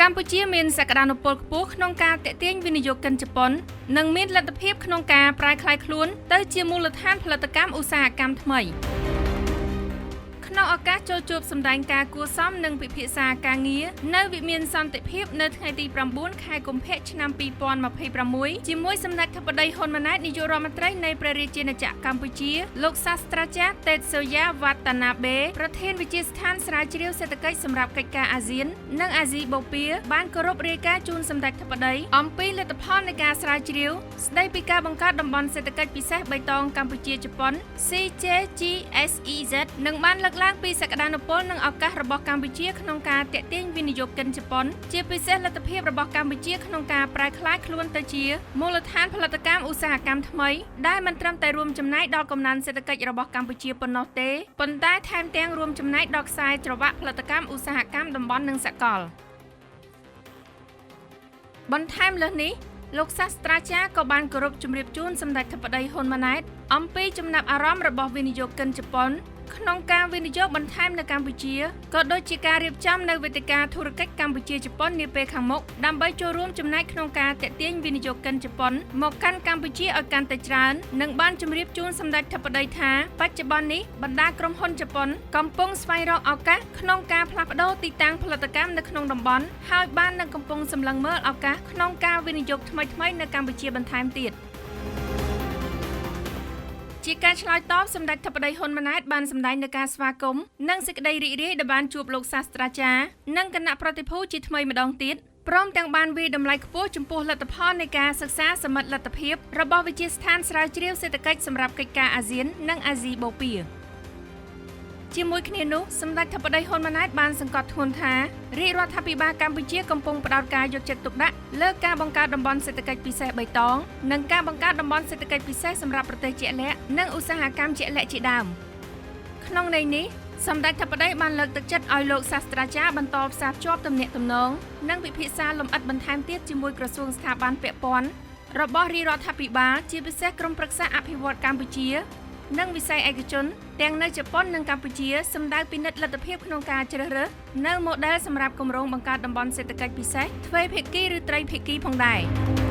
កម្ពុជាមានសក្តានុពលខ្ពស់ក្នុងការទាក់ទាញវិនិយោគិនជប៉ុននិងមានលទ្ធភាពក្នុងការប្រែក្លាយខ្លួនទៅជាមូលដ្ឋានផលិតកម្មឧស្សាហកម្មថ្មីក្នុងឱកាសចូលជួបសម្ដែងការគួរសមនិងពិភាក្សាការងារនៅវិមានសន្តិភាពនៅថ្ងៃទី9 ខែកុម្ភៈឆ្នាំ2026ជាមួយសម្ដេចធិបតីហ៊ុនម៉ាណែតនាយករដ្ឋមន្ត្រីនៃព្រះរាជាណាចក្រកម្ពុជាលោកសាស្ត្រាចារ្យតេតសូយ៉ាវ៉ាតាណាបេប្រធានវិទ្យាស្ថានស្រាវជ្រាវសេដ្ឋកិច្ចសម្រាប់កិច្ចការអាស៊ាននិងអាស៊ីបូព៌ាបានគោរពរាយការណ៍ជូនសម្ដេចធិបតីអំពីលទ្ធផលនៃការស្រាវជ្រាវស្ដីពីការបង្កើតតំបន់សេដ្ឋកិច្ចពិសេសបៃតងកម្ពុជាជប៉ុន CJGSEZ និងបានលើកឡើងពីសក្តានុពលនិងឱកាសរបស់កម្ពុជាក្នុងការទាក់ទាញវិនិយោគិនជប៉ុនជាពិសេសលទ្ធភាពរបស់កម្ពុជាក្នុងការប្រែក្លាយខ្លួនទៅជាមូលដ្ឋានផលិតកម្មឧស្សាហកម្មថ្មីដែលមិនត្រឹមតែរួមចំណែកដល់កំណើនសេដ្ឋកិច្ចរបស់កម្ពុជាប៉ុណ្ណោះទេប៉ុន្តែថែមទាំងរួមចំណែកដល់ខ្សែច្រវាក់ផលិតកម្មឧស្សាហកម្មតំបន់និងសកលបន្ថែមលើសនេះលោកសាស្ត្រាចារ្យក៏បានគោរពជម្រាបជូនសម្ដេចធិបតីហ៊ុនម៉ាណែតអំពីចំណាប់អារម្មណ៍របស់វិនិយោគិនជប៉ុនក្នុងការវិនិយោគបន្ថែមនៅកម្ពុជាក៏ដូចជាការរៀបចំនៅវេទិកាធុរកិច្ចកម្ពុជាជប៉ុននាពេលខាងមុខដើម្បីចូលរួមចំណែកក្នុងការទាក់ទាញវិនិយោគិនជប៉ុនមកកាន់កម្ពុជាឲ្យកាន់តែច្រើននិងបានជម្រាបជូនសម្ដេចធិបតីថាបច្ចុប្បន្ននេះបណ្ដាក្រុមហ៊ុនជប៉ុនកំពុងស្វែងរកឱកាសក្នុងការផ្លាស់ប្ដូរទីតាំងផលិតកម្មនៅក្នុងតំបន់ហើយបាននឹងកំពុងសម្លឹងមើលឱកាសក្នុងការវិនិយោគថ្មីៗនៅកម្ពុជាបន្ថែមទៀតជាការឆ្លើយតបសម្ដេចធិបតីហ៊ុនម៉ាណែតបានសម្ដែងនូវការស្វាគមន៍និងសេចក្តីរីករាយដែលបានជួបលោកសាស្ត្រាចារ្យនិងគណៈប្រតិភូជាថ្មីម្ដងទៀតព្រមទាំងបានវាយតម្លៃខ្ពស់ចំពោះលទ្ធផលនៃការសិក្សាសមិទ្ធលទ្ធភាពរបស់វិទ្យាស្ថានស្រាវជ្រាវសេដ្ឋកិច្ចសម្រាប់កិច្ចការអាស៊ាននិងអាស៊ីបូព៌ាជាមួយគ្នានោះសម្ដេចធិបតីហ៊ុនម៉ាណែតបានសង្កត់ធ្ងន់ថារាជរដ្ឋាភិបាលកម្ពុជាកំពុងផ្ដោតការយកចិត្តទុកដាក់លើការបង្កើតតំបន់សេដ្ឋកិច្ចពិសេសបៃតងនិងការបង្កើតតំបន់សេដ្ឋកិច្ចពិសេសសម្រាប់ប្រទេសជាក់លាក់និងឧស្សាហកម្មជាក់លាក់ជាដើមក្នុងន័យនេះសម្ដេចធិបតីបានលើកទឹកចិត្តឲ្យលោកសាស្ត្រាចារ្យបន្តផ្សារភ្ជាប់ទំនាក់ទំនងនិងពិភាក្សាលម្អិតបន្ថែមទៀតជាមួយក្រសួងស្ថាប័នពាក់ព័ន្ធរបស់រាជរដ្ឋាភិបាលជាពិសេសក្រុមប្រឹក្សាអភិវឌ្ឍកម្ពុជានិងវិស័យឯកជនទាំងនៅជប៉ុននិងកម្ពុជាសម្ដៅពិនិត្យលទ្ធភាពក្នុងការជ្រើសរើសនៅម៉ូដែលសម្រាប់គម្រោងបង្កើតតំបន់សេដ្ឋកិច្ចពិសេសទ្វេភាគីឬត្រីភាគីផងដែរ